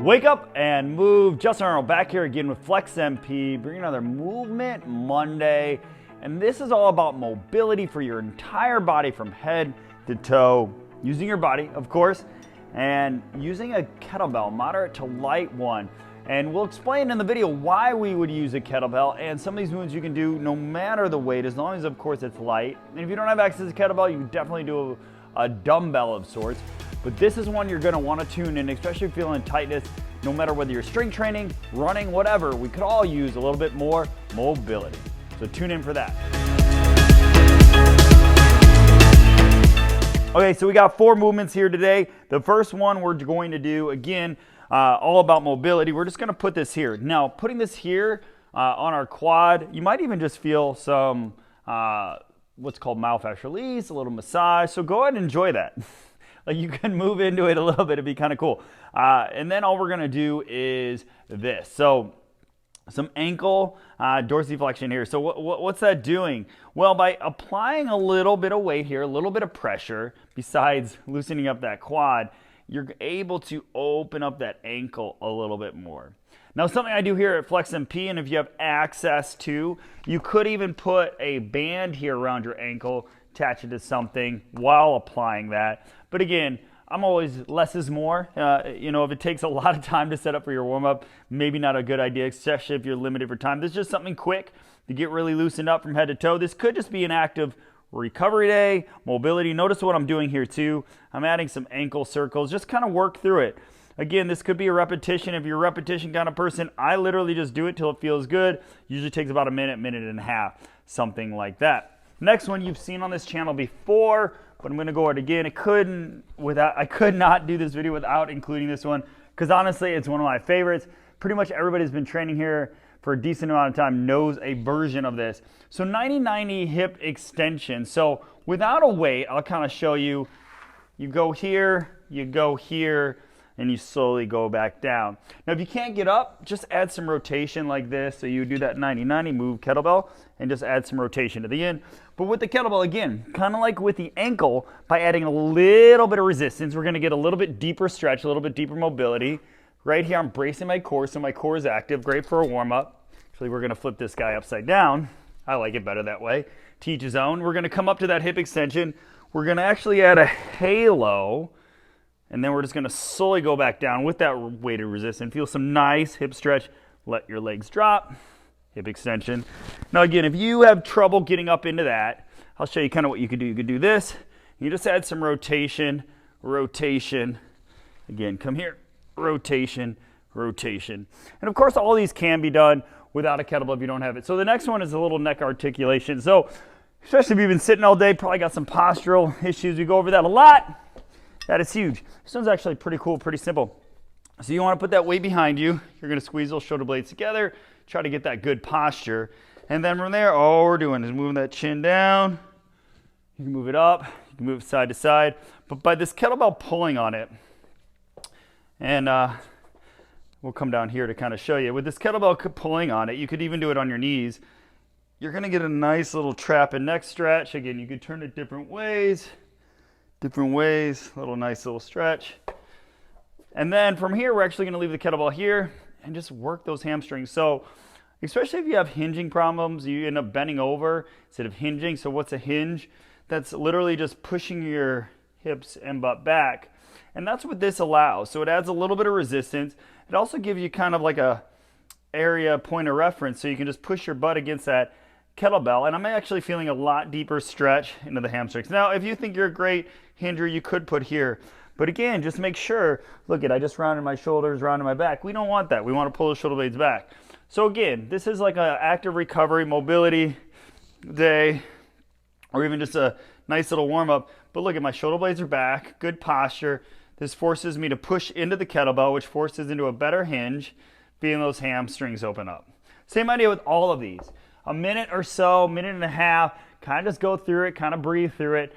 Wake up and move. Justin Arnold back here again with Flex MP, bringing another Movement Monday. And this is all about mobility for your entire body from head to toe, using your body, of course, and using a kettlebell, moderate to light one. And we'll explain in the video why we would use a kettlebell and some of these movements you can do no matter the weight, as long as, of course, it's light. And if you don't have access to kettlebell, you can definitely do a dumbbell of sorts. But this is one you're going to want to tune in, especially if you're feeling tightness. No matter whether you're strength training, running, whatever, we could all use a little bit more mobility. So tune in for that. Okay, so we got 4 movements here today. The first one we're going to do, again, all about mobility. We're just going to put this here. Now, putting this here on our quad, you might even just feel some what's called myofascial release, a little massage. So go ahead and enjoy that. Like, you can move into it a little bit. It'd be kind of cool. And then all we're going to do is this. So some ankle dorsiflexion here. So what's that doing? Well, by applying a little bit of weight here, a little bit of pressure, besides loosening up that quad, you're able to open up that ankle a little bit more. Now, something I do here at Flex MP, and if you have access to, you could even put a band here around your ankle, attach it to something while applying that. But again, I'm always less is more. If it takes a lot of time to set up for your warm-up, maybe not a good idea, especially if you're limited for time. This is just something quick to get really loosened up from head to toe. This could just be an active recovery day, mobility. Notice what I'm doing here too. I'm adding some ankle circles, just kind of work through it. Again, this could be a repetition. If you're a repetition kind of person, I literally just do it till it feels good. Usually takes about a minute and a half, something like that. Next one you've seen on this channel before, but I'm going to go over it again. I could not do this video without including this one, because honestly, it's one of my favorites. Pretty much everybody who's been training here for a decent amount of time knows a version of this. So 90-90 hip extension. So without a weight, I'll kind of show you. You go here, and you slowly go back down. Now, if you can't get up, just add some rotation like this. So you do that 90-90 move kettlebell and just add some rotation to the end. But with the kettlebell, again, kind of like with the ankle, by adding a little bit of resistance, we're going to get a little bit deeper stretch, a little bit deeper mobility. Right here, I'm bracing my core, so my core is active. Great for a warm-up. Actually, we're going to flip this guy upside down. I like it better that way. To each his own. We're going to come up to that hip extension. We're going to actually add a halo. And then we're just going to slowly go back down with that weighted resistance. Feel some nice hip stretch. Let your legs drop. Hip extension. Now again, if you have trouble getting up into that, I'll show you kind of what you could do. You could do this. You just add some rotation. Again, come here. Rotation. And of course, all these can be done without a kettlebell if you don't have it. So the next one is a little neck articulation. So especially if you've been sitting all day, probably got some postural issues. We go over that a lot. That is huge. This one's actually pretty cool, pretty simple. So you want to put that weight behind you. You're going to squeeze those shoulder blades together, try to get that good posture. And then from there, all we're doing is moving that chin down. You can move it up, you can move it side to side. But by this kettlebell pulling on it, and we'll come down here to kind of show you. With this kettlebell pulling on it, you could even do it on your knees. You're going to get a nice little trap and neck stretch. Again, you could turn it different ways, little nice little stretch. And then from here, we're actually going to leave the kettlebell here and just work those hamstrings. So especially if you have hinging problems, you end up bending over instead of hinging. So what's a hinge? That's literally just pushing your hips and butt back. And that's what this allows. So it adds a little bit of resistance. It also gives you kind of like a area point of reference. So you can just push your butt against that kettlebell, and I'm actually feeling a lot deeper stretch into the hamstrings. Now, if you think you're a great hinger, you could put here. But again, just make sure, look, I just rounded my shoulders, rounded my back. We don't want that. We want to pull the shoulder blades back. So again, this is like an active recovery, mobility day, or even just a nice little warm-up. But look, my shoulder blades are back, good posture. This forces me to push into the kettlebell, which forces into a better hinge, feeling those hamstrings open up. Same idea with all of these. A minute or so, minute and a half, kind of just go through it, kind of breathe through it.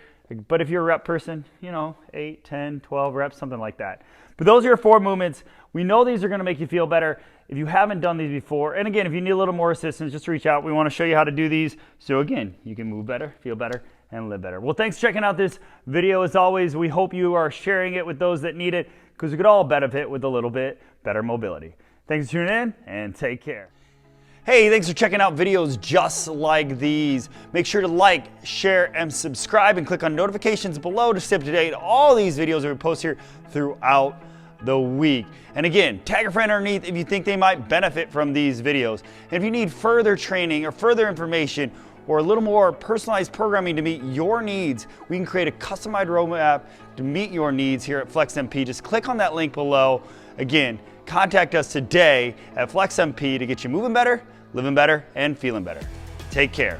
But if you're a rep person, 8, 10, 12 reps, something like that. But those are your 4 movements. We know these are going to make you feel better. If you haven't done these before, and again, if you need a little more assistance, just reach out. We want to show you how to do these. So again, you can move better, feel better, and live better. Well, thanks for checking out this video. As always, we hope you are sharing it with those that need it, because we could all benefit with a little bit better mobility. Thanks for tuning in, and take care. Hey, thanks for checking out videos just like these. Make sure to like, share, and subscribe, and click on notifications below to stay up to date on all these videos that we post here throughout the week. And again, tag a friend underneath if you think they might benefit from these videos. And if you need further training or further information or a little more personalized programming to meet your needs, we can create a customized roadmap to meet your needs here at FlexMP. Just click on that link below. Again, contact us today at FlexMP to get you moving better, living better, and feeling better. Take care.